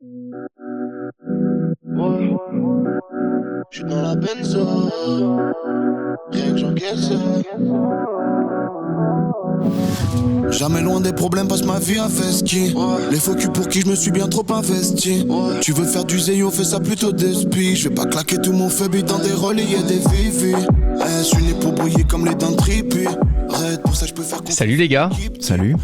Ouais. J'suis dans la benzo, rien que j'encaisse. Jamais loin des problèmes, passe ma vie à faire ski. Les faux culs pour qui je me suis bien trop investi. Tu veux faire du zéyo, fais ça plutôt d'esprit. Je vais pas claquer tout mon feu dans des reliés et des vivis. Je suis né pour briller comme les dents de tripi. Pour ça, je peux faire. Salut les gars. Salut.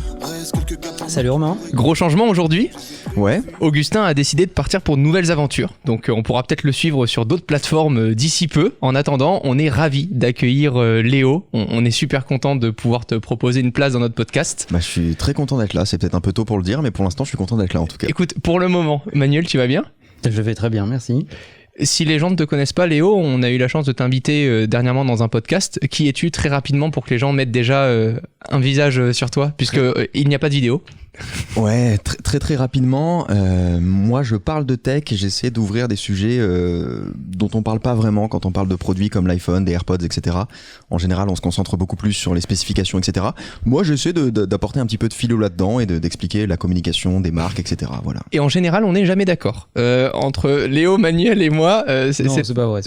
Salut Romain. Gros changement aujourd'hui. Ouais. Augustin a décidé de partir pour de nouvelles aventures. Donc on pourra peut-être le suivre sur d'autres plateformes d'ici peu. En attendant, on est ravis d'accueillir Léo. On est super content de pouvoir te proposer une place dans notre podcast. Bah, je suis très content d'être là. C'est peut-être un peu tôt pour le dire, mais pour l'instant, je suis content d'être là en tout cas. Écoute, pour le moment, Manuel, tu vas bien ? Je vais très bien, merci. Si les gens ne te connaissent pas, Léo, on a eu la chance de t'inviter dernièrement dans un podcast. Qui es-tu très rapidement pour que les gens mettent déjà un visage sur toi, puisque il n'y a pas de vidéo. Ouais, très rapidement. Moi, je parle de tech et j'essaie d'ouvrir des sujets dont on parle pas vraiment quand on parle de produits comme l'iPhone, des AirPods, etc. En général, on se concentre beaucoup plus sur les spécifications, etc. Moi, j'essaie d'apporter un petit peu de philo là-dedans et d'expliquer la communication des marques, etc. Voilà. Et en général, on n'est jamais d'accord. Entre Léo, Manuel et moi, c'est pas vrai.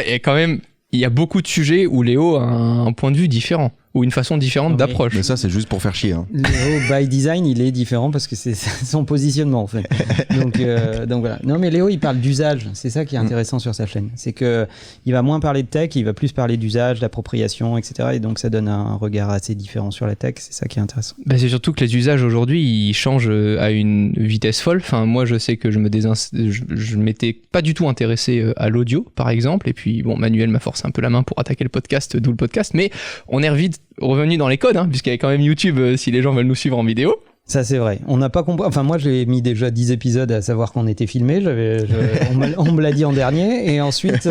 Et quand même, il y a beaucoup de sujets où Léo a un point de vue différent. Ou une façon différente d'approche. Mais ça, c'est juste pour faire chier. Hein. Léo, by design, il est différent parce que c'est son positionnement, en fait. Donc voilà. Non, mais Léo, il parle d'usage. C'est ça qui est intéressant sur sa chaîne. C'est que il va moins parler de tech, il va plus parler d'usage, d'appropriation, etc. Et donc, ça donne un regard assez différent sur la tech. C'est ça qui est intéressant. Bah, c'est surtout que les usages aujourd'hui, ils changent à une vitesse folle. Enfin, moi, je sais que je m'étais pas du tout intéressé à l'audio, par exemple. Et puis, bon, Manuel m'a forcé un peu la main pour attaquer le podcast, d'où le podcast. Mais on est vite revenu dans les codes, hein, puisqu'il y a quand même YouTube si les gens veulent nous suivre en vidéo. Ça, c'est vrai. On n'a pas compris. Enfin, moi, j'ai mis déjà 10 épisodes à savoir qu'on était filmé. On me l'a dit en dernier. Et ensuite,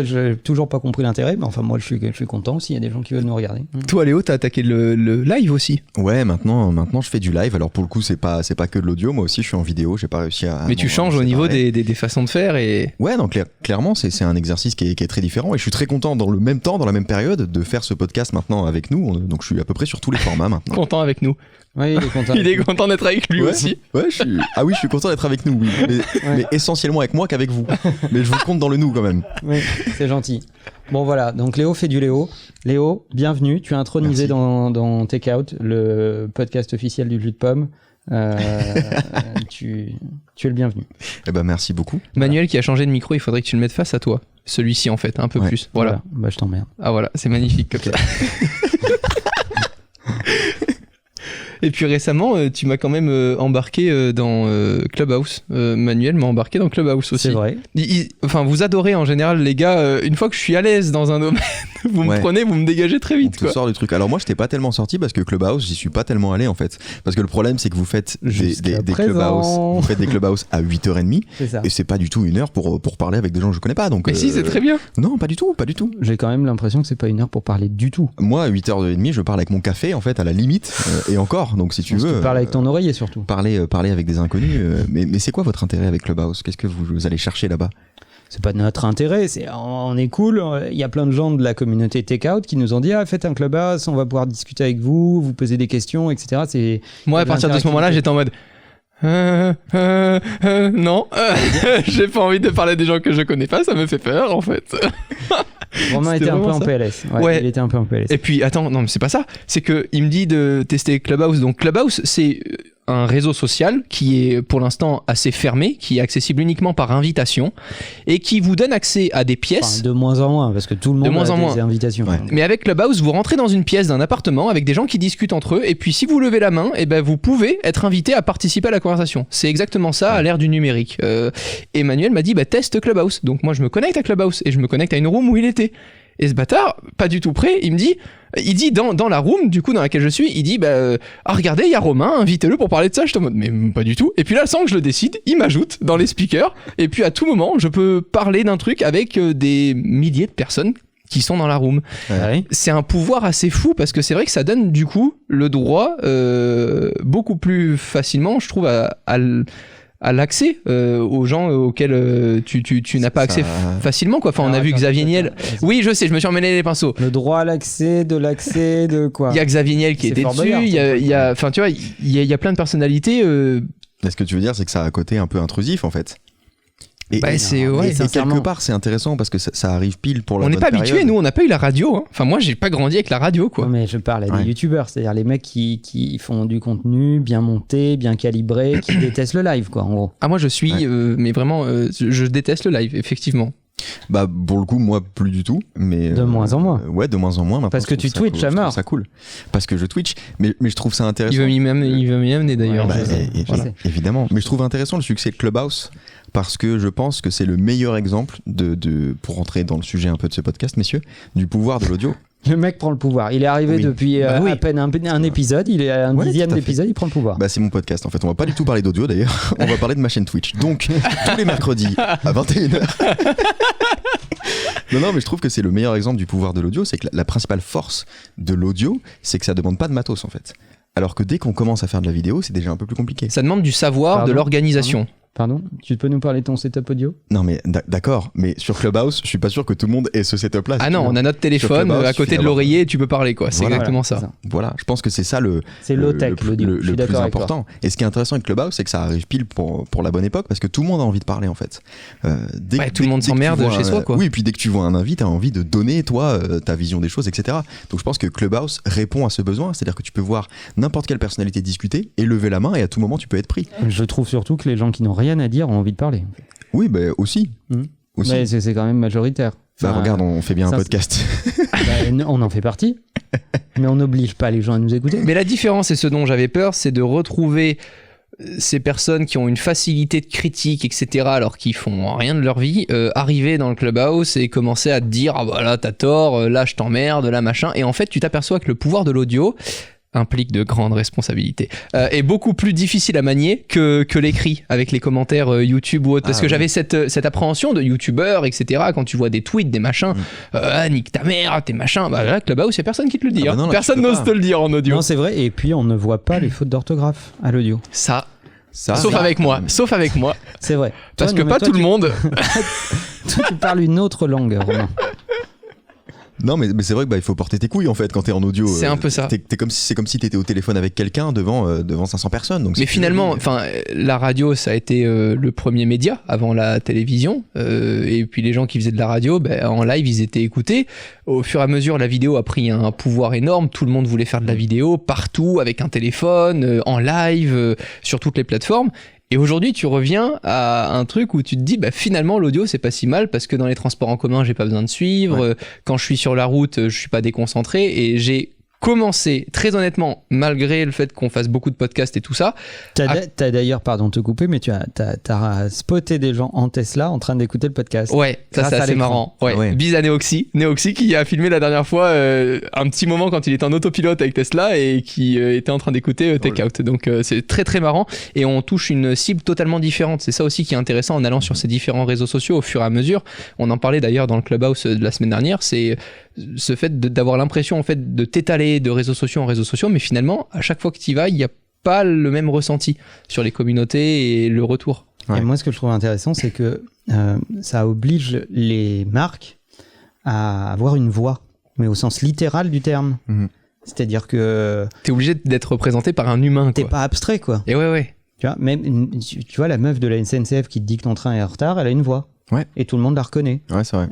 j'ai toujours pas compris l'intérêt. Mais enfin, moi, je suis content aussi. Il y a des gens qui veulent nous regarder. Toi, Léo, t'as attaqué le live aussi. Ouais, maintenant, je fais du live. Alors, pour le coup, c'est pas que de l'audio. Moi aussi, je suis en vidéo. J'ai pas réussi à. Mais tu changes au niveau des façons de faire et. Ouais, donc clairement, c'est un exercice qui est très différent. Et je suis très content dans le même temps, dans la même période, de faire ce podcast maintenant avec nous. Donc, je suis à peu près sur tous les formats maintenant. Content avec nous. Oui, il est content. Il est content d'être avec lui aussi. Ouais, je suis content d'être avec nous, oui. Mais essentiellement avec moi qu'avec vous. Mais je vous compte dans le nous quand même. Oui, c'est gentil. Bon voilà, donc Léo fait du Léo. Léo, bienvenue. Tu es intronisé dans Take Out, le podcast officiel du jus de pomme. Tu es le bienvenu. Eh ben merci beaucoup. Manuel qui a changé de micro, il faudrait que tu le mettes face à toi. Celui-ci en fait, un peu plus. Voilà. Bah je t'emmerde. Ah voilà, c'est magnifique comme ça. Et puis récemment, tu m'as quand même embarqué dans Clubhouse. Manuel m'a embarqué dans Clubhouse aussi. C'est vrai. Enfin, vous adorez en général, les gars. Une fois que je suis à l'aise dans un domaine, vous me prenez, vous me dégagez très vite. On te sort du truc. Alors moi, je t'ai pas tellement sorti parce que Clubhouse, j'y suis pas tellement allé en fait. Parce que le problème, c'est que vous faites des Clubhouse. Vous faites des Clubhouse à 8h30. C'est ça. Et c'est pas du tout une heure pour parler avec des gens que je connais pas. Donc, mais si, c'est très bien. Non, pas du tout. J'ai quand même l'impression que c'est pas une heure pour parler du tout. Moi, à 8h30, je parle avec mon café en fait, à la limite. Et encore. Donc si tu veux. Tu parles avec ton oreiller surtout. Parler avec des inconnus. Mais c'est quoi votre intérêt avec Clubhouse ? Qu'est-ce que vous allez chercher là-bas ? C'est pas de notre intérêt, on est cool. Il y a plein de gens de la communauté Takeout qui nous ont dit faites un Clubhouse, on va pouvoir discuter avec vous, vous poser des questions, etc. Moi, à partir de ce moment-là, j'étais en mode non, j'ai pas envie de parler des gens que je connais pas, ça me fait peur en fait. Romain était un peu en PLS. Ouais, il était un peu en PLS. Et puis attends, non mais c'est pas ça. C'est que il me dit de tester Clubhouse. Donc Clubhouse, c'est un réseau social qui est pour l'instant assez fermé, qui est accessible uniquement par invitation et qui vous donne accès à des pièces. Enfin, de moins en moins, parce que tout le monde a des invitations. Ouais. Mais avec Clubhouse, vous rentrez dans une pièce d'un appartement avec des gens qui discutent entre eux et puis si vous levez la main, vous pouvez être invité à participer à la conversation. C'est exactement ça à l'ère du numérique. Emmanuel m'a dit teste Clubhouse. Donc moi je me connecte à Clubhouse et je me connecte à une room où il était. Et ce bâtard, pas du tout prêt, il dit dans la room du coup dans laquelle je suis, il dit regardez, il y a Romain, invitez-le pour parler de ça. Je te en mode mais pas du tout. Et puis là, sans que je le décide, il m'ajoute dans les speakers et puis à tout moment, je peux parler d'un truc avec des milliers de personnes qui sont dans la room. Ouais. C'est un pouvoir assez fou parce que c'est vrai que ça donne du coup le droit beaucoup plus facilement, je trouve, à l'accès aux gens auxquels tu n'as pas accès facilement quoi. Enfin on a vu Xavier Niel. Oui je sais, je me suis emmêlé les pinceaux. Le droit à l'accès de quoi. Il y a Xavier Niel qui était dessus. Il y a enfin tu vois il y a plein de personnalités Ce que tu veux dire, c'est que ça a un côté un peu intrusif, en fait. Et sincèrement, quelque part, c'est intéressant parce que ça arrive pile pour la On n'est bonne pas période. habitué, nous, on n'a pas eu la radio. Hein. Enfin, moi, j'ai pas grandi avec la radio, quoi. Non, mais je parle à des youtubeurs, c'est-à-dire les mecs qui font du contenu bien monté, bien calibré, qui détestent le live, quoi, en gros. Ah, moi, je suis, mais vraiment, je déteste le live, effectivement. Bah, pour le coup, moi, plus du tout. Mais, De moins en moins. Ouais, de moins en moins. Maintenant, Parce que je trouve tu ça twitches cool, à je trouve mort. ça cool. Parce que je twitch. Mais je trouve ça intéressant. Il veut m'y amener, d'ailleurs. Bah, je sais, voilà, je sais. évidemment. Mais je trouve intéressant le succès de Clubhouse parce que je pense que c'est le meilleur exemple pour rentrer dans le sujet un peu de ce podcast, messieurs, du pouvoir de l'audio. Le mec prend le pouvoir. Il est arrivé Oui. depuis Bah oui. à peine un épisode, il est à un Ouais, dixième tout à fait. d'épisode, il prend le pouvoir. Bah, c'est mon podcast en fait. On va pas du tout parler d'audio d'ailleurs. On va parler de ma chaîne Twitch. Donc, tous les mercredis à 21h. Non, mais je trouve que c'est le meilleur exemple du pouvoir de l'audio. C'est que la principale force de l'audio, c'est que ça demande pas de matos en fait. Alors que dès qu'on commence à faire de la vidéo, c'est déjà un peu plus compliqué. Ça demande du savoir, de Pardon l'organisation. Pardon, tu peux nous parler de ton setup audio? Non, mais d'accord. Mais sur Clubhouse, je suis pas sûr que tout le monde ait ce setup-là. Ah si non, tu veux. on a notre téléphone Clubhouse, à côté de suffit l'oreiller et tu peux parler, quoi. C'est Voilà. exactement Voilà, ça. Voilà, je pense que c'est ça C'est low-tech, l'audio. Je suis le plus d'accord avec toi. important. Et ce qui est intéressant avec Clubhouse, c'est que ça arrive pile pour la bonne époque parce que tout le monde a envie de parler en fait. Tout le monde s'emmerde chez soi, quoi. Oui, et puis dès que tu vois un invité, tu as envie de donner toi ta vision des choses, etc. Donc je pense que Clubhouse répond à ce besoin, c'est-à-dire que tu peux voir n'importe quelle personnalité discuter et lever la main et à tout moment tu peux être pris. Je trouve surtout que les gens qui n'ont rien à dire ont envie de parler. Oui, bah aussi. Aussi. Mais c'est quand même majoritaire. Bah Enfin, regarde, on fait bien un ça, podcast. on en fait partie, mais on n'oblige pas les gens à nous écouter. Mais la différence, et ce dont j'avais peur, c'est de retrouver ces personnes qui ont une facilité de critique, etc., alors qu'ils font rien de leur vie, arriver dans le Clubhouse et commencer à te dire « Ah bah là, t'as tort, là, je t'emmerde, là, machin ». Et en fait, tu t'aperçois que le pouvoir de l'audio implique de grandes responsabilités, est beaucoup plus difficile à manier que l'écrit avec les commentaires YouTube ou autre, parce que j'avais cette appréhension de YouTubeur, etc., quand tu vois des tweets, des machins, nique ta mère, tes machins, bah là, Clubhouse, il y a personne qui te le dit, Ah bah non, là, personne tu peux n'ose pas. te le dire en audio. Non, c'est vrai. Et puis, on ne voit pas les fautes d'orthographe à l'audio. Ça, Ça, sauf avec moi, C'est vrai. parce Toi, que non, mais pas toi, tout le monde... Toi, tu parles une autre langue, Romain. Non, mais c'est vrai que il faut porter tes couilles en fait quand t'es en audio. C'est un peu ça. C'est comme si t'étais au téléphone avec quelqu'un devant 500 personnes. Donc Mais c'est finalement, la radio, ça a été le premier média avant la télévision. Et puis les gens qui faisaient de la radio, en live, ils étaient écoutés. Au fur et à mesure, la vidéo a pris un pouvoir énorme. Tout le monde voulait faire de la vidéo partout, avec un téléphone, en live, sur toutes les plateformes. Et aujourd'hui, tu reviens à un truc où tu te dis, finalement, l'audio, c'est pas si mal parce que dans les transports en commun, j'ai pas besoin de suivre. Quand je suis sur la route, je suis pas déconcentré et j'ai commencé, très honnêtement, malgré le fait qu'on fasse beaucoup de podcasts et tout ça. T'as d'ailleurs, pardon de te couper, mais t'as spoté des gens en Tesla en train d'écouter le podcast. Ouais, ça Grâce c'est à assez l'écran. marrant. Ouais. Bise à Neoxy qui a filmé la dernière fois un petit moment quand il était en autopilote avec Tesla et qui était en train d'écouter Take Out. Donc c'est très très marrant et on touche une cible totalement différente. C'est ça aussi qui est intéressant en allant sur ces différents réseaux sociaux au fur et à mesure. On en parlait d'ailleurs dans le Clubhouse de la semaine dernière. C'est ce fait d'avoir l'impression en fait de t'étaler de réseaux sociaux en réseaux sociaux, mais finalement à chaque fois que tu y vas, il n'y a pas le même ressenti sur les communautés et le retour. Et moi, ce que je trouve intéressant, c'est que ça oblige les marques à avoir une voix, mais au sens littéral du terme. C'est-à-dire que t'es obligé d'être représenté par un humain. T'es pas abstrait, quoi. Et ouais. Tu vois, même tu vois la meuf de la SNCF qui te dit que ton train est en retard, elle a une voix. Ouais. Et tout le monde la reconnaît. Ouais, c'est vrai.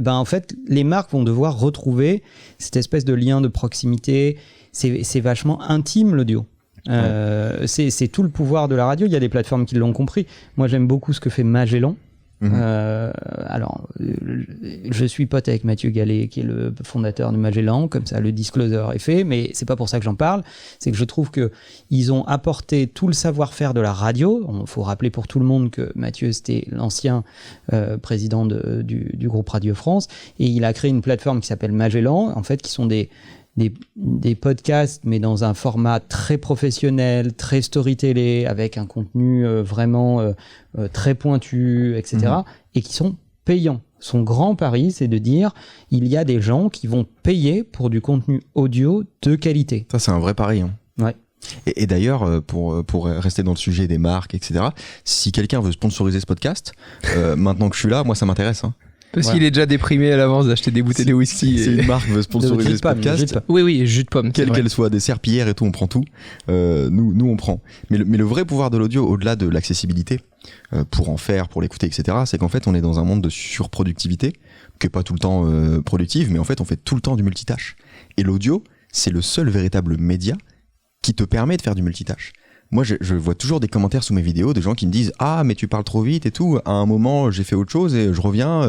En fait, les marques vont devoir retrouver cette espèce de lien de proximité. C'est vachement intime, l'audio. C'est tout le pouvoir de la radio. Il y a des plateformes qui l'ont compris. Moi, j'aime beaucoup ce que fait Magellan. Je suis pote avec Mathieu Gallet, qui est le fondateur de Magellan, comme ça le disclosure est fait, mais c'est pas pour ça que j'en parle. C'est que je trouve que ils ont apporté tout le savoir-faire de la radio. Il faut rappeler pour tout le monde que Mathieu, c'était l'ancien président du groupe Radio France, et il a créé une plateforme qui s'appelle Magellan, en fait, qui sont des podcasts, mais dans un format très professionnel, très storytellé, avec un contenu vraiment très pointu, etc., et qui sont payants. Son grand pari, c'est de dire, il y a des gens qui vont payer pour du contenu audio de qualité. Ça, c'est un vrai pari. Hein. Ouais. Et d'ailleurs, pour rester dans le sujet des marques, etc., si quelqu'un veut sponsoriser ce podcast, maintenant que je suis là, moi, ça m'intéresse. Hein. Parce Voilà. qu'il est déjà déprimé à l'avance d'acheter des bouteilles de whisky. C'est et- une marque veut sponsoriser Jus de ce pomme, podcast. jus de pomme. Oui, jus de pomme. c'est Quelle vrai. qu'elle soit, des serpillères et tout, on prend tout. Nous on prend. Mais le vrai pouvoir de l'audio, au-delà de l'accessibilité, pour en faire, pour l'écouter, etc., c'est qu'en fait, on est dans un monde de surproductivité, qui est pas tout le temps productive, mais en fait, on fait tout le temps du multitâche. Et l'audio, c'est le seul véritable média qui te permet de faire du multitâche. Moi, je vois toujours des commentaires sous mes vidéos de gens qui me disent « Ah, mais tu parles trop vite et tout. À un moment, j'ai fait autre chose et je reviens,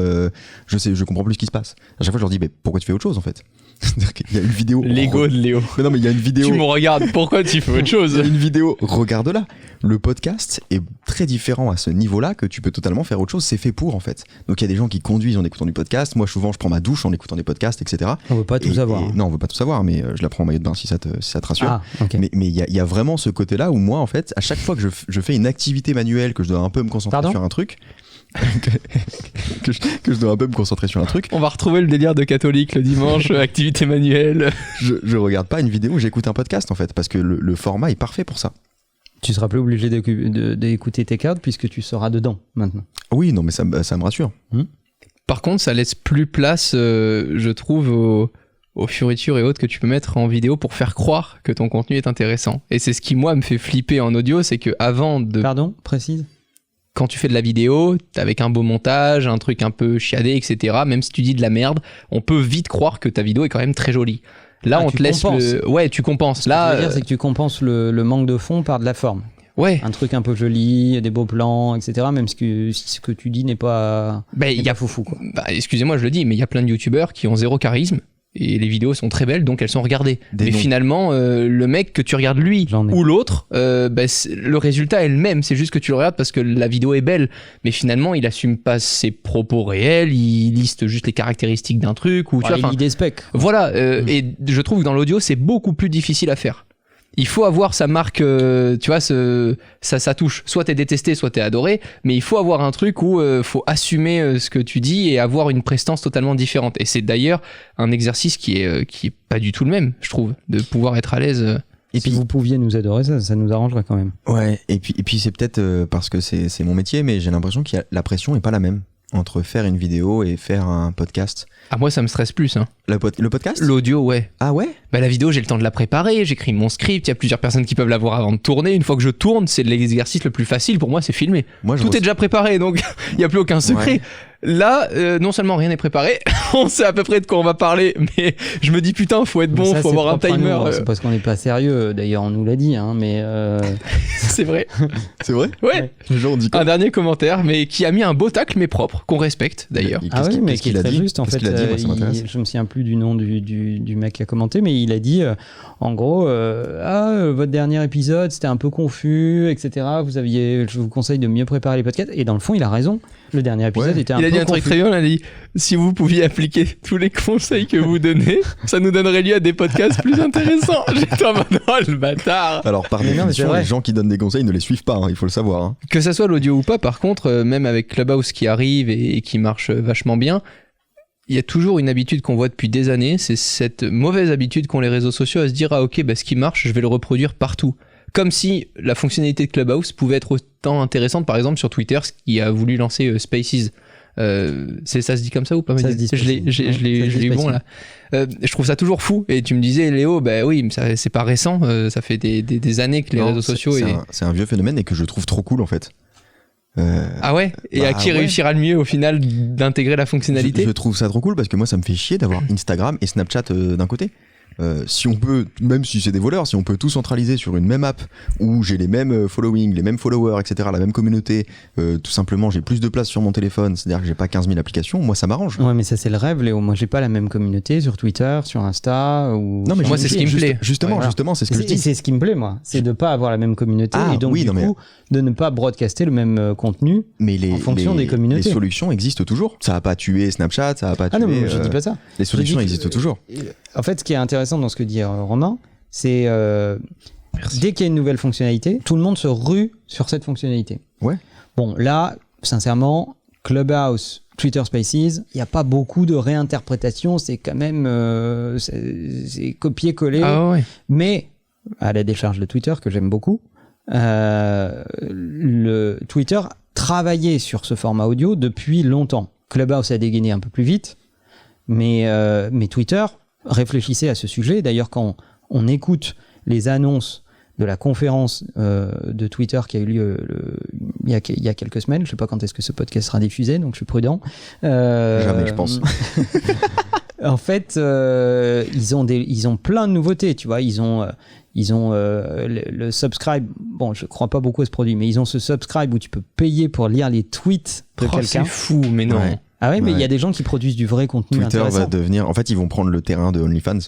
je comprends plus ce qui se passe. » À chaque fois, je leur dis « Mais pourquoi tu fais autre chose, en fait ?» C'est-à-dire qu'il y a une vidéo... L'ego de Léo. Mais non, mais il y a une vidéo... Tu me regardes, pourquoi tu fais autre Il y chose a une vidéo, regarde-la. Le podcast est très différent à ce niveau-là que tu peux totalement faire autre chose. C'est fait pour, en fait. Donc il y a des gens qui conduisent en écoutant du podcast. Moi, souvent, je prends ma douche en écoutant des podcasts, etc. On veut pas tout savoir. Non, on veut pas tout savoir, mais je la prends en maillot de bain si ça te rassure. Ah, ok. Mais il y a vraiment ce côté-là où moi, en fait, à chaque fois que je fais une activité manuelle, que je dois un peu me concentrer Pardon sur un truc, que je dois un peu me concentrer sur un truc, On va retrouver le délire de catholique le dimanche, activité manuelle. je regarde pas une vidéo, j'écoute un podcast, en fait, parce que le format est parfait pour ça. Tu seras plus obligé d'écouter tes cadres puisque tu seras dedans maintenant. Oui, non, mais ça me rassure. Par contre, ça laisse plus place, je trouve, aux fioritures et autres que tu peux mettre en vidéo pour faire croire que ton contenu est intéressant. Et c'est ce qui, moi, me fait flipper en audio, c'est que avant de... Pardon, précise. Quand tu fais de la vidéo, avec un beau montage, un truc un peu chiadé, etc., même si tu dis de la merde, on peut vite croire que ta vidéo est quand même très jolie. Là, on tu te laisse compenses. Ouais, tu compenses. Ce que Là, je veux dire, c'est que tu compenses le manque de fond par de la forme. ouais. Un truc un peu joli, des beaux plans, etc. Même si ce que tu dis n'est pas, Bah, n'est pas foufou, quoi. Bah, excusez-moi, je le dis, mais il y a plein de youtubeurs qui ont zéro charisme. Et les vidéos sont très belles, donc elles sont regardées. Des mais noms. finalement, le mec que tu regardes lui J'en ai. ou l'autre, le résultat est le même. C'est juste que tu le regardes parce que la vidéo est belle. Mais finalement, il assume pas ses propos réels. Il liste juste les caractéristiques d'un truc. Ou, tu vois, Il enfin, lit des specs. voilà. Et je trouve que dans l'audio, c'est beaucoup plus difficile à faire. Il faut avoir sa marque, tu vois, ça touche. Soit t'es détesté, soit t'es adoré, mais il faut avoir un truc où faut assumer ce que tu dis et avoir une prestance totalement différente. Et c'est d'ailleurs un exercice qui est pas du tout le même, je trouve, de pouvoir être à l'aise. Et Si puis, vous pouviez nous adorer, ça nous arrangerait quand même. ouais, et puis c'est peut-être parce que c'est mon métier, mais j'ai l'impression que la pression est pas la même entre faire une vidéo et faire un podcast. Ah, moi, ça me stresse plus. Hein. Le podcast L'audio, ouais. Ah ouais. Bah, la vidéo, j'ai le temps de la préparer, j'écris mon script, il y a plusieurs personnes qui peuvent la voir avant de tourner. Une fois que je tourne, c'est l'exercice le plus facile pour moi, c'est filmer. Moi, Tout est déjà préparé, donc il n'y a plus aucun secret. Ouais. Là, non seulement rien n'est préparé, on sait à peu près de quoi on va parler, mais je me dis putain, faut être bon, Ça, faut c'est avoir un propre à nous, timer. hein. C'est parce qu'on n'est pas sérieux. D'ailleurs, on nous l'a dit, hein, mais C'est vrai. C'est vrai. Ouais. Les gens ont dit quoi Un dernier commentaire, mais qui a mis un beau tacle, mais propre, qu'on respecte d'ailleurs. Et ah qu'est-ce oui, qu'il- mais qu'est-ce qui est qu'il a très dit juste en Qu'est-ce fait. qu'il a dit Moi, ça m'intéresse. Je me souviens plus du nom du mec qui a commenté, mais il a dit en gros votre dernier épisode c'était un peu confus, etc. Je vous conseille de mieux préparer les podcasts. Et dans le fond, il a raison. Le dernier épisode Ouais. était un Il peu a dit un truc confus. très bien, il a dit si vous pouviez appliquer tous les conseils que vous donnez, ça nous donnerait lieu à des podcasts plus intéressants. J'étais en mode oh le bâtard. Alors par Mais non, mais c'est définition, vrai. les gens qui donnent des conseils ne les suivent pas, hein, il faut le savoir. Hein. Que ça soit l'audio ou pas, par contre, même avec Clubhouse qui arrive et qui marche vachement bien, il y a toujours une habitude qu'on voit depuis des années, c'est cette mauvaise habitude qu'ont les réseaux sociaux à se dire ah ok, bah, ce qui marche, je vais le reproduire partout. Comme si la fonctionnalité de Clubhouse pouvait être autant intéressante, par exemple sur Twitter, qui a voulu lancer Spaces. Ça se dit comme ça ou pas? Ça se dit Je l'ai Spaces. je l'ai- Ouais, je l'ai eu bon là. Je trouve ça toujours fou. Et tu me disais Léo, bah oui, mais c'est pas récent, ça fait des années que les Non, réseaux sociaux... c'est un vieux phénomène et que je trouve trop cool en fait. Ah ouais? Et Bah à qui ouais. réussira le mieux au final d'intégrer la fonctionnalité? Je trouve ça trop cool parce que moi ça me fait chier d'avoir Instagram et Snapchat d'un côté. Si on peut, même si c'est des voleurs, si on peut tout centraliser sur une même app où j'ai les mêmes following, les mêmes followers, etc., la même communauté, tout simplement j'ai plus de place sur mon téléphone, c'est-à-dire que j'ai pas 15 000 applications, moi ça m'arrange. Ouais, mais ça c'est le rêve, Léo. Moi, j'ai pas la même communauté sur Twitter, sur Insta ou. Non mais Moi, c'est ce qui me plaît. Justement, Ouais, justement, c'est ce que je Et dis. c'est ce qui me plaît, moi. C'est de pas avoir la même communauté Ah, et donc oui, du non, mais- coup de ne pas broadcaster le même contenu. Mais en fonction des communautés. les solutions existent toujours. Ça a pas tué Snapchat, ça a pas Ah tué. non, mais je dis pas ça. Les solutions Je dis que- existent toujours. En fait, ce qui est intéressant dans ce que dit Romain, c'est dès qu'il y a une nouvelle fonctionnalité, tout le monde se rue sur cette fonctionnalité. Ouais. Bon, là, sincèrement, Clubhouse, Twitter Spaces, il n'y a pas beaucoup de réinterprétation, c'est quand même c'est copier-coller. Ah ouais. Mais, à la décharge de Twitter, que j'aime beaucoup, le Twitter travaillait sur ce format audio depuis longtemps. Clubhouse a dégainé un peu plus vite, mais Twitter réfléchissait à ce sujet. D'ailleurs, quand on écoute les annonces de la conférence de Twitter qui a eu lieu il y a quelques semaines, je ne sais pas quand est-ce que ce podcast sera diffusé, donc je suis prudent. Jamais, je pense. En fait, ils ont plein de nouveautés, tu vois. Ils ont le subscribe. Bon, je crois pas beaucoup à ce produit, mais ils ont ce subscribe où tu peux payer pour lire les tweets de quelqu'un. C'est fou, mais non. Ouais. Ah ouais, mais il y a des gens qui produisent du vrai contenu Twitter intéressant. va devenir... En fait, ils vont prendre le terrain de OnlyFans.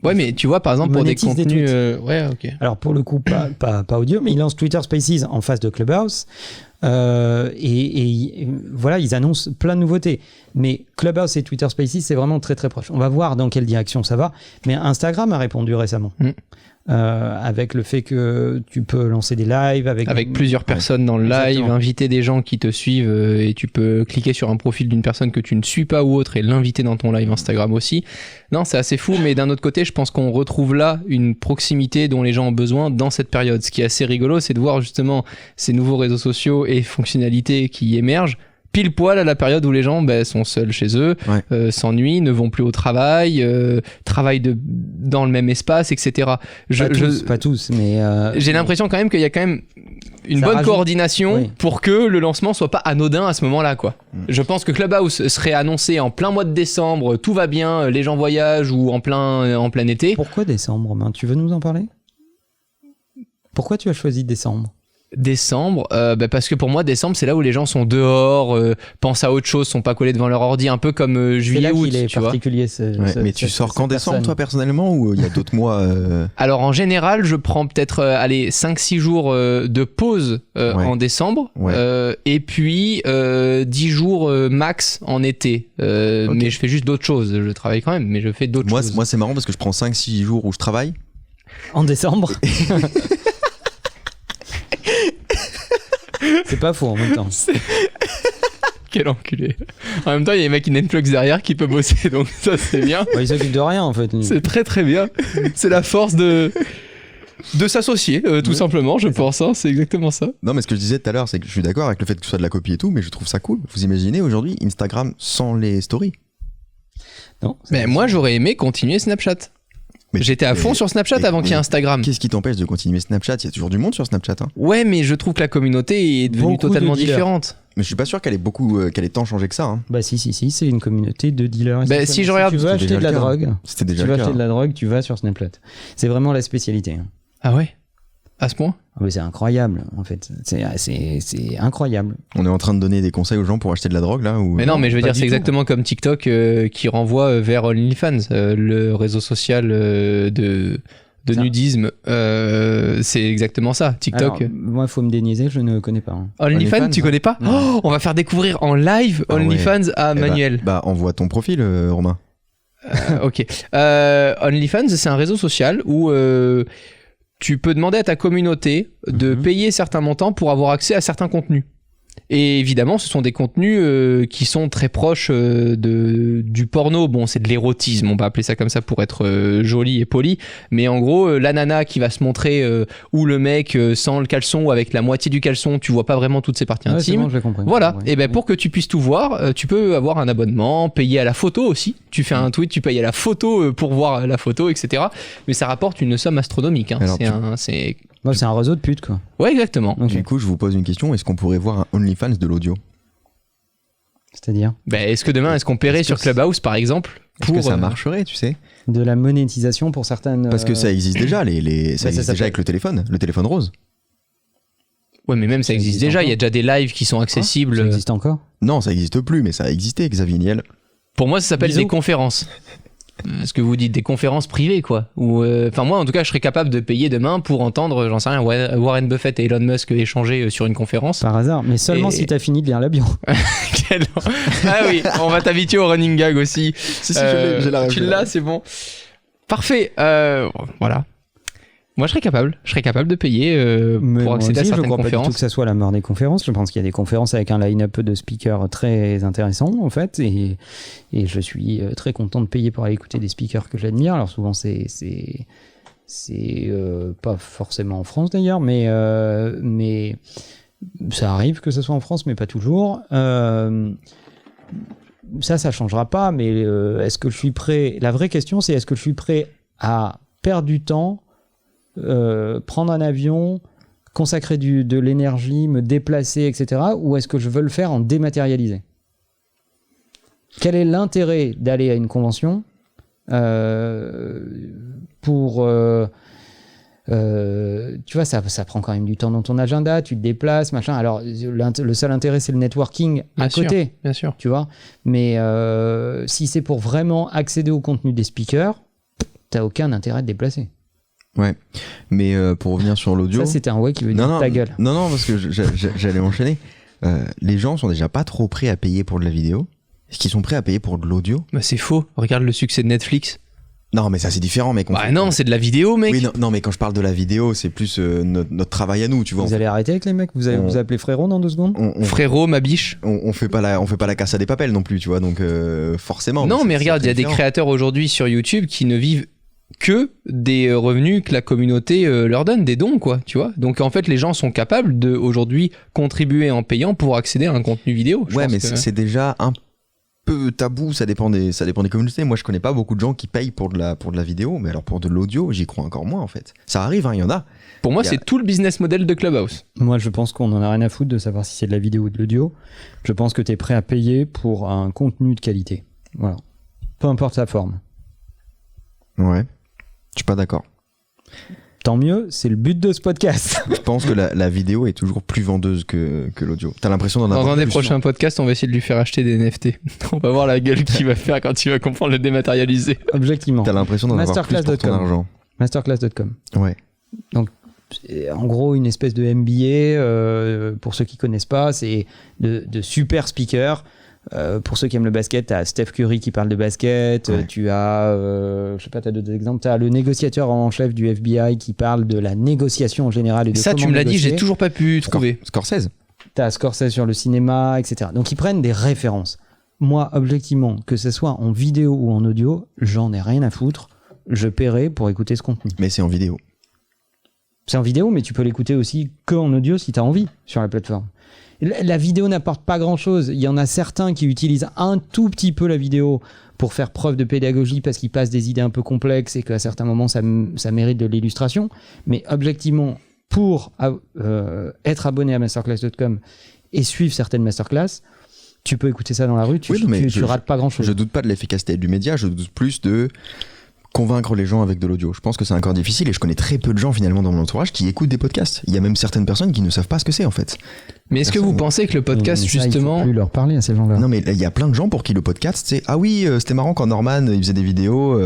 Ouais, mais tu vois, par exemple, pour des Monétise des contenus... tweets. ouais, ok. Alors pour le coup, pas audio, mais ils lancent Twitter Spaces en face de Clubhouse. Et voilà, ils annoncent plein de nouveautés. Mais Clubhouse et Twitter Spaces, c'est vraiment très très proche. On va voir dans quelle direction ça va. Mais Instagram a répondu récemment. Avec le fait que tu peux lancer des lives avec Plusieurs personnes dans le live, Exactement. inviter des gens qui te suivent et tu peux cliquer sur un profil d'une personne que tu ne suis pas ou autre et l'inviter dans ton live Instagram aussi. Non, c'est assez fou, mais d'un autre côté, je pense qu'on retrouve là une proximité dont les gens ont besoin dans cette période. Ce qui est assez rigolo, c'est de voir justement ces nouveaux réseaux sociaux et fonctionnalités qui émergent pile poil à la période où les gens sont seuls chez eux, s'ennuient, ne vont plus au travail, travaillent dans le même espace, etc. Pas tous, mais j'ai l'impression quand même qu'il y a quand même une bonne coordination pour que le lancement soit pas anodin à ce moment-là, quoi. Je pense que Clubhouse serait annoncé en plein mois de décembre, tout va bien, les gens voyagent, ou en plein été. Pourquoi décembre, Romain ? Tu veux nous en parler ? Pourquoi tu as choisi décembre ? Décembre, parce que pour moi décembre c'est là où les gens sont dehors, pensent à autre chose, sont pas collés devant leur ordi, un peu comme juillet août, tu vois. Mais tu sors qu'en décembre toi personnellement, ou il y a d'autres mois Alors en général je prends peut-être 5-6 jours de pause en décembre, et puis 10 jours max en été, mais je fais juste d'autres choses, je travaille quand même mais je fais d'autres choses. Moi c'est marrant parce que je prends 5-6 jours où je travaille en décembre. C'est pas faux en même temps. Quel enculé. En même temps, il y a des mecs qui Netflix derrière qui peut bosser, donc ça c'est bien. Ils s'occupent de rien en fait. C'est très très bien. C'est la force de s'associer, tout simplement, je pense. Hein, c'est exactement ça. Non, mais ce que je disais tout à l'heure, c'est que je suis d'accord avec le fait que ce soit de la copie et tout, mais je trouve ça cool. Vous imaginez aujourd'hui Instagram sans les stories ? Non. Mais moi, j'aurais aimé continuer Snapchat. J'étais à fond sur Snapchat avant qu'il y ait Instagram. Qu'est-ce qui t'empêche de continuer Snapchat ? Il y a toujours du monde sur Snapchat. Hein. Ouais, mais je trouve que la communauté est devenue totalement différente. Mais je suis pas sûr qu'elle ait tant changé que ça. Hein. Bah si, c'est une communauté de dealers. Si je regarde, tu veux acheter de la drogue, c'était déjà le cas. Tu veux acheter de la drogue, tu vas sur Snapchat. C'est vraiment la spécialité. Ah ouais ? À ce point ? Mais c'est incroyable, en fait. C'est incroyable. On est en train de donner des conseils aux gens pour acheter de la drogue, là ou... Mais non, mais je veux dire, c'est exactement comme TikTok qui renvoie vers OnlyFans, le réseau social de nudisme. C'est exactement ça, TikTok. Alors, moi, il faut me déniaiser, je ne connais pas. Hein. OnlyFans, tu connais pas ? On va faire découvrir en live OnlyFans à Manuel. Envoie ton profil, Romain. Ok. OnlyFans, c'est un réseau social où... tu peux demander à ta communauté de payer certains montants pour avoir accès à certains contenus. Et évidemment, ce sont des contenus qui sont très proches du porno. Bon, c'est de l'érotisme, on va appeler ça comme ça pour être joli et poli. Mais en gros, la nana qui va se montrer ou le mec sans le caleçon ou avec la moitié du caleçon, tu vois pas vraiment toutes ses parties intimes. Bon, j'ai compris. Voilà. Et pour que tu puisses tout voir, tu peux avoir un abonnement, payer à la photo aussi. Tu fais un tweet, tu payes à la photo pour voir la photo, etc. Mais ça rapporte une somme astronomique. Hein. C'est un réseau de putes, quoi. Ouais, exactement. Du coup, je vous pose une question. Est-ce qu'on pourrait voir un OnlyFans de l'audio ? C'est-à-dire ? Est-ce qu'on paierait sur Clubhouse, par exemple Est-ce que ça marcherait, tu sais ? De la monétisation pour certaines... Parce que ça existe déjà, ça existe déjà avec le téléphone rose. Ouais, mais même ça existe déjà. Il y a déjà des lives qui sont accessibles. Ça existe encore ? Non, ça existe plus, mais ça a existé, Xavier Niel. Pour moi, ça s'appelle des conférences. Ce que vous dites, des conférences privées, quoi. Enfin, moi, en tout cas, je serais capable de payer demain pour entendre, j'en sais rien, Warren Buffett et Elon Musk échanger sur une conférence. Par hasard, mais seulement si t'as fini de lire la bio. Ah oui, on va t'habituer au running gag aussi. Si, j'ai la rêve. Tu l'as, c'est bon. Parfait. Voilà. Moi, je serais capable de payer pour accéder à certaines conférences. Je crois pas du tout que ça soit la mort des conférences. Je pense qu'il y a des conférences avec un line-up de speakers très intéressant, en fait. Et je suis très content de payer pour aller écouter des speakers que j'admire. Alors souvent, c'est pas forcément en France d'ailleurs, mais ça arrive que ce soit en France, mais pas toujours. ça changera pas, mais est-ce que je suis prêt? La vraie question, c'est est-ce que je suis prêt à perdre du temps, prendre un avion, consacrer de l'énergie, me déplacer, etc. ou est-ce que je veux le faire en dématérialisé? Quel est l'intérêt d'aller à une convention pour... tu vois, ça prend quand même du temps dans ton agenda, tu te déplaces, machin. Alors, le seul intérêt, c'est le networking à côté. Bien sûr. Tu vois. Mais si c'est pour vraiment accéder au contenu des speakers, t'as aucun intérêt de déplacer. Ouais. Mais pour revenir sur l'audio. Ça, c'était un ouais qui veut dire ta gueule. Non, parce que j'allais enchaîner. Les gens sont déjà pas trop prêts à payer pour de la vidéo. Est-ce qu'ils sont prêts à payer pour de l'audio? Bah, c'est faux. Regarde le succès de Netflix. Non, mais ça c'est différent, mec. Bah non, c'est de la vidéo, mec. Oui, non, mais quand je parle de la vidéo, c'est plus notre travail à nous, tu vois. Vous allez arrêter avec les mecs? Vous allez vous appeler frérot dans 2 secondes? Frérot, ma biche. On fait pas la casse à des papels non plus, tu vois. Donc forcément. Non, mais regarde, il y a des créateurs aujourd'hui sur YouTube qui ne vivent que des revenus que la communauté leur donne, des dons, quoi, tu vois. Donc en fait, les gens sont capables de aujourd'hui contribuer en payant pour accéder à un contenu vidéo. Ouais, mais c'est déjà un peu tabou, ça dépend des communautés. Moi, je connais pas beaucoup de gens qui payent pour de la vidéo, mais alors pour de l'audio, j'y crois encore moins en fait. Ça arrive, il y en a. Pour moi, c'est tout le business model de Clubhouse. Moi, je pense qu'on en a rien à foutre de savoir si c'est de la vidéo ou de l'audio. Je pense que tu es prêt à payer pour un contenu de qualité. Voilà. Peu importe sa forme. Ouais. Je suis pas d'accord. Tant mieux, c'est le but de ce podcast. Je pense que la vidéo est toujours plus vendeuse que l'audio. T'as l'impression d'en avoir plus. Dans un des prochains podcasts, on va essayer de lui faire acheter des NFT. On va voir la gueule qu'il va faire quand il va comprendre le dématérialisé. Objectivement. T'as l'impression d'en avoir plus pour ton argent. Masterclass.com. Ouais. Donc, en gros, une espèce de MBA, pour ceux qui connaissent pas, c'est de super speakers. Pour ceux qui aiment le basket, t'as Steph Curry qui parle de basket, ouais. Tu as, je sais pas, t'as d'autres exemples, t'as le négociateur en chef du FBI qui parle de la négociation en général et de ça, comment tu me l'as négocier. dit, j'ai toujours pas pu trouver. Scorsese. T'as Scorsese sur le cinéma, etc. Donc ils prennent des références. Moi, objectivement, que ce soit en vidéo ou en audio, j'en ai rien à foutre. Je paierai pour écouter ce contenu. Mais c'est en vidéo. C'est en vidéo, mais tu peux l'écouter aussi que en audio si t'as envie sur la plateforme. La vidéo n'apporte pas grand-chose. Il y en a certains qui utilisent un tout petit peu la vidéo pour faire preuve de pédagogie parce qu'ils passent des idées un peu complexes et qu'à certains moments, ça mérite de l'illustration. Mais objectivement, pour être abonné à masterclass.com et suivre certaines masterclass, tu peux écouter ça dans la rue, tu rates pas grand-chose. Je doute pas de l'efficacité du média, je doute plus de convaincre les gens avec de l'audio. Je pense que c'est encore difficile et je connais très peu de gens finalement dans mon entourage qui écoutent des podcasts. Il y a même certaines personnes qui ne savent pas ce que c'est en fait. Mais est-ce que vous pensez que le podcast mais ça, justement... il faut plus leur parler à ces gens-là. Non mais il y a plein de gens pour qui le podcast c'est ah oui c'était marrant quand Norman il faisait des vidéos.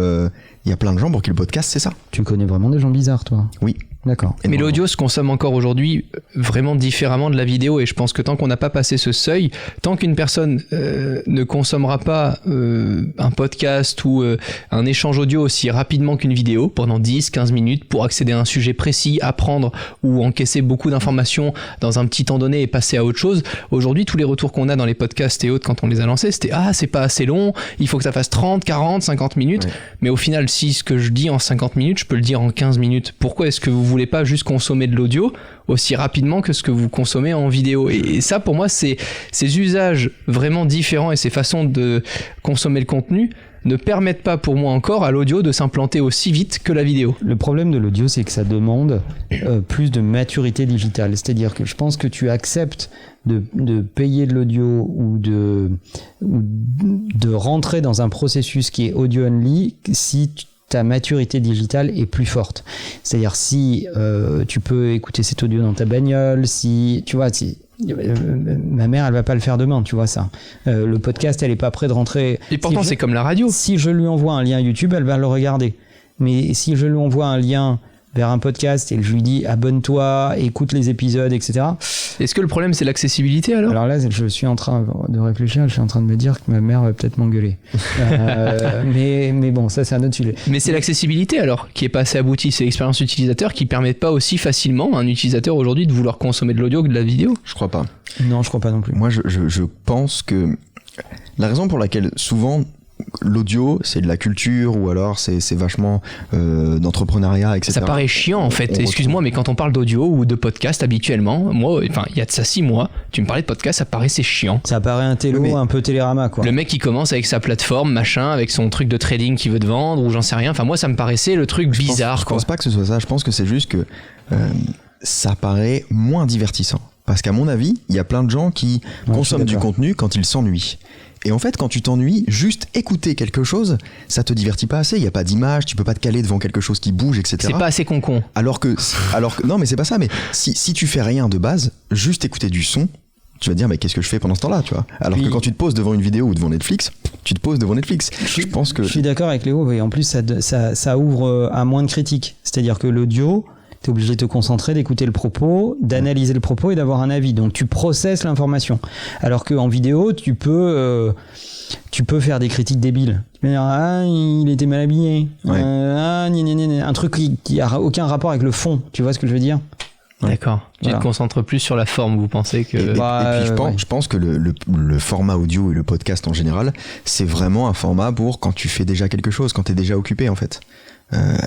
Il y a plein de gens pour qui le podcast c'est ça. Tu connais vraiment des gens bizarres toi? Oui. D'accord. Mais l'audio se consomme encore aujourd'hui vraiment différemment de la vidéo et je pense que tant qu'on n'a pas passé ce seuil, tant qu'une personne ne consommera pas un podcast ou un échange audio aussi rapidement qu'une vidéo pendant 10-15 minutes pour accéder à un sujet précis, apprendre ou encaisser beaucoup d'informations dans un petit temps donné et passer à autre chose, aujourd'hui tous les retours qu'on a dans les podcasts et autres quand on les a lancés c'était c'est pas assez long, il faut que ça fasse 30, 40, 50 minutes, ouais. Mais au final si ce que je dis en 50 minutes je peux le dire en 15 minutes, pourquoi est-ce que vous voulez pas juste consommer de l'audio aussi rapidement que ce que vous consommez en vidéo et ça pour moi c'est ces usages vraiment différents et ces façons de consommer le contenu ne permettent pas pour moi encore à l'audio de s'implanter aussi vite que la vidéo. Le problème de l'audio c'est que ça demande plus de maturité digitale, c'est-à-dire que je pense que tu acceptes de payer de l'audio ou de rentrer dans un processus qui est audio only si ta maturité digitale est plus forte. C'est-à-dire si tu peux écouter cet audio dans ta bagnole, si tu vois, ma mère elle va pas le faire demain, tu vois ça. Le podcast elle est pas près de rentrer. Et pourtant c'est comme la radio. Si je lui envoie un lien YouTube, elle va le regarder. Mais si je lui envoie un lien vers un podcast et je lui dis abonne-toi, écoute les épisodes, etc. Est-ce que le problème c'est l'accessibilité alors? Alors là, je suis en train de réfléchir, je suis en train de me dire que ma mère va peut-être m'engueuler. Mais bon, ça c'est un autre sujet. Mais c'est l'accessibilité alors qui est pas assez aboutie, c'est l'expérience utilisateur qui permettent pas aussi facilement à un utilisateur aujourd'hui de vouloir consommer de l'audio que de la vidéo? Je crois pas. Non, je crois pas non plus. Moi je pense que la raison pour laquelle souvent l'audio, c'est de la culture ou alors c'est vachement d'entrepreneuriat, etc. Ça paraît chiant en fait, excuse-moi, mais quand on parle d'audio ou de podcast habituellement, moi, enfin il y a de ça 6 mois, tu me parlais de podcast, ça paraissait chiant. Ça paraît un télo, un peu Télérama quoi. Le mec qui commence avec sa plateforme, machin, avec son truc de trading qu'il veut te vendre ou j'en sais rien, enfin moi ça me paraissait le truc bizarre. Je pense pas que ce soit ça, je pense que c'est juste que ça paraît moins divertissant. Parce qu'à mon avis, il y a plein de gens qui consomment du contenu quand ils s'ennuient. Et en fait, quand tu t'ennuies, juste écouter quelque chose, ça te divertit pas assez. Il y a pas d'image, tu peux pas te caler devant quelque chose qui bouge, etc. C'est pas assez concon. Alors que non, mais c'est pas ça. Mais si tu fais rien de base, juste écouter du son, tu vas te dire mais qu'est-ce que je fais pendant ce temps-là, tu vois. Alors que quand tu te poses devant une vidéo ou devant Netflix, tu te poses devant Netflix. Je pense que je suis d'accord avec Léo. Et en plus, ça ouvre à moins de critiques. C'est-à-dire que l'audio, t'es obligé de te concentrer, d'écouter le propos, d'analyser le propos et d'avoir un avis. Donc tu processes l'information. Alors qu'en vidéo, tu peux faire des critiques débiles. Tu peux dire il était mal habillé. Ouais. Un truc qui a aucun rapport avec le fond. Tu vois ce que je veux dire? D'accord. Tu te concentres plus sur la forme, vous pensez que... Et puis je pense que le format audio et le podcast en général, c'est vraiment un format pour quand tu fais déjà quelque chose, quand t'es déjà occupé en fait.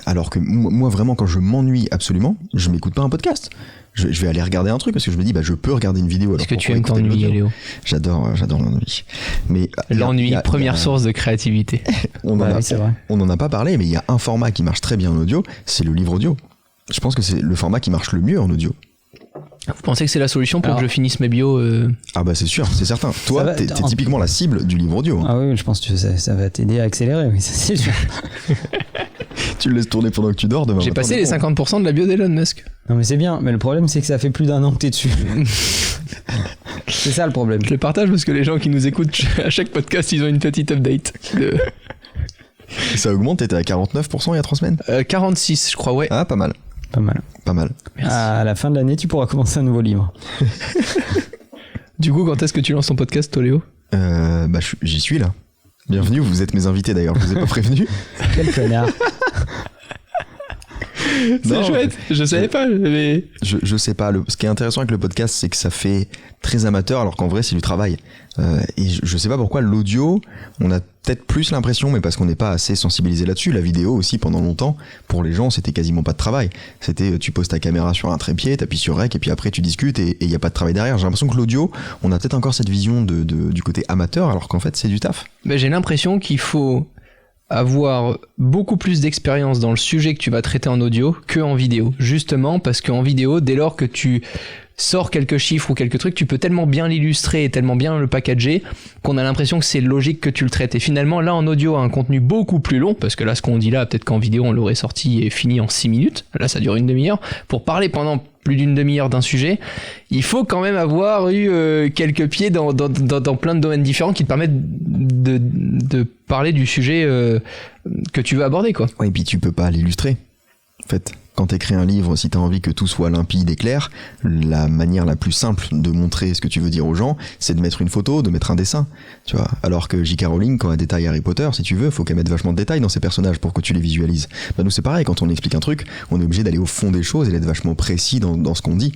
Alors que moi vraiment quand je m'ennuie absolument, je m'écoute pas un podcast. Je vais aller regarder un truc parce que je me dis je peux regarder une vidéo. Est-ce que tu aimes t'ennuyer, Léo? J'adore l'ennui. Mais l'ennui, première source de créativité. C'est vrai. On en a pas parlé, mais il y a un format qui marche très bien en audio, c'est le livre audio. Je pense que c'est le format qui marche le mieux en audio. Vous pensez que c'est la solution pour que je finisse mes bios Ah bah c'est sûr, c'est certain. Toi, t'es typiquement la cible du livre audio. Ah oui, je pense que ça va t'aider à accélérer, oui, ça c'est sûr. Tu le laisses tourner pendant que tu dors demain. J'ai passé les 50% de la bio d'Elon Musk. Non mais c'est bien, mais le problème c'est que ça fait plus d'1 an que t'es dessus. C'est ça le problème. Je le partage parce que les gens qui nous écoutent à chaque podcast, ils ont une petite update. Ça augmente, t'étais à 49% il y a 3 semaines 46 je crois, ouais. Ah pas mal. Pas mal. Merci. À la fin de l'année, tu pourras commencer un nouveau livre. Du coup, quand est-ce que tu lances ton podcast, toi, Léo? J'y suis là. Bienvenue, vous êtes mes invités d'ailleurs, je vous ai pas prévenu. Quel connard. C'est chouette, je savais pas. Mais... Je sais pas, ce qui est intéressant avec le podcast, c'est que ça fait très amateur alors qu'en vrai c'est du travail. Et je sais pas pourquoi l'audio, on a peut-être plus l'impression, mais parce qu'on n'est pas assez sensibilisé là-dessus. La vidéo aussi, pendant longtemps, pour les gens, c'était quasiment pas de travail. C'était tu poses ta caméra sur un trépied, t'appuies sur rec et puis après tu discutes et il y a pas de travail derrière. J'ai l'impression que l'audio, on a peut-être encore cette vision du côté amateur alors qu'en fait c'est du taf. J'ai l'impression qu'il faut avoir beaucoup plus d'expérience dans le sujet que tu vas traiter en audio que en vidéo. Justement parce qu'en vidéo, dès lors que tu sors quelques chiffres ou quelques trucs, tu peux tellement bien l'illustrer et tellement bien le packager qu'on a l'impression que c'est logique que tu le traites. Et finalement, là, en audio, un contenu beaucoup plus long, parce que là, ce qu'on dit là, peut-être qu'en vidéo, on l'aurait sorti et fini en 6 minutes. Là, ça dure une demi-heure. Pour parler pendant plus d'une demi-heure d'un sujet, il faut quand même avoir eu quelques pieds dans plein de domaines différents qui te permettent de parler du sujet que tu veux aborder, quoi. Ouais, et puis tu peux pas l'illustrer. En fait, quand t'écris un livre, si t'as envie que tout soit limpide et clair, la manière la plus simple de montrer ce que tu veux dire aux gens, c'est de mettre une photo, de mettre un dessin, tu vois. Alors que J.K. Rowling, quand elle détaille Harry Potter, si tu veux, faut qu'elle mette vachement de détails dans ses personnages pour que tu les visualises. Nous c'est pareil, quand on explique un truc, on est obligé d'aller au fond des choses et d'être vachement précis dans ce qu'on dit.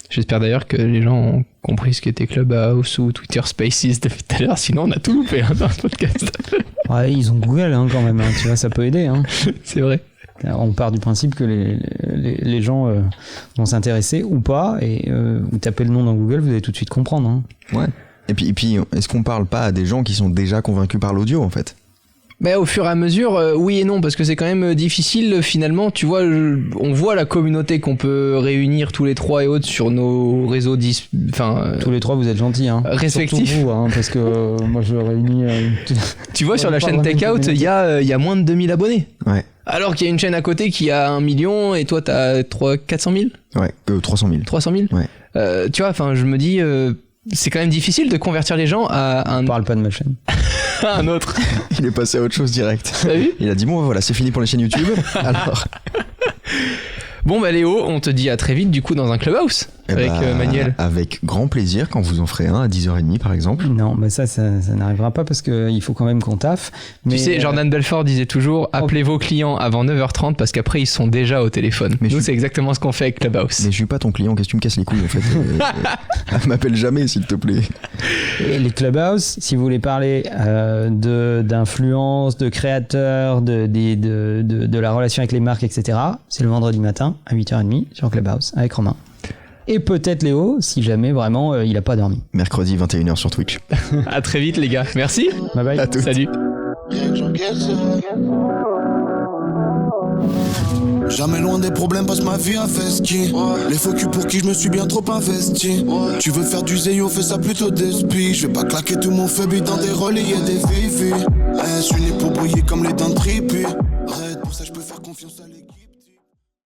J'espère d'ailleurs que les gens ont compris ce qu'était Clubhouse ou Twitter Spaces depuis tout à l'heure, sinon on a tout loupé dans ce podcast. Ouais, ils ont Google quand même, tu vois, ça peut aider. C'est vrai. On part du principe que les gens vont s'intéresser ou pas, et vous tapez le nom dans Google, vous allez tout de suite comprendre. Ouais. Et puis, est-ce qu'on parle pas à des gens qui sont déjà convaincus par l'audio, en fait ? Au fur et à mesure, oui et non, parce que c'est quand même difficile finalement. Tu vois, on voit la communauté qu'on peut réunir tous les trois et autres sur nos réseaux tous les trois, vous êtes gentils, respectifs. Surtout vous, parce que moi je réunis. Tu vois, sur la chaîne Takeout, il y a moins de 2000 abonnés. Ouais. Alors qu'il y a une chaîne à côté qui a 1 million et toi t'as 400 000. Ouais, 300 000. 300 000. Ouais. Tu vois, je me dis. C'est quand même difficile de convertir les gens à un... On parle pas de ma chaîne. à un autre. Il est passé à autre chose direct. T'as vu ? Il a dit bon voilà, c'est fini pour les chaînes YouTube. Alors. Bon Léo, on te dit à très vite du coup dans un Clubhouse. avec Manuel. Avec grand plaisir quand vous en ferez un à 10h30 par exemple. Non, mais ça n'arrivera pas parce qu'il faut quand même qu'on taffe. Mais Tu sais, Jordan Belfort disait toujours appelez vos clients avant 9h30 parce qu'après ils sont déjà au téléphone. Mais Nous, c'est exactement ce qu'on fait avec Clubhouse. Mais je suis pas ton client, qu'est-ce que tu me casses les couilles en fait M'appelle jamais s'il te plaît. Et les Clubhouse, si vous voulez parler d'influence, de créateurs, de la relation avec les marques, etc., c'est le vendredi matin à 8h30 sur Clubhouse avec Romain. Et peut-être Léo, si jamais vraiment il a pas dormi. Mercredi 21h sur Twitch. À très vite les gars. Merci. Bye bye. À toutes. Salut. Jamais loin des problèmes parce que ma vie a fait ski. Les faux culs pour qui je me suis bien trop investi. Tu veux faire du zéyo, fais ça plutôt d'esprit. Je vais pas claquer tout mon feu dans des reliés et des vivis. Je suis né pour briller comme les dents de tripu. Arrête, pour ça je peux faire confiance à l'équipe.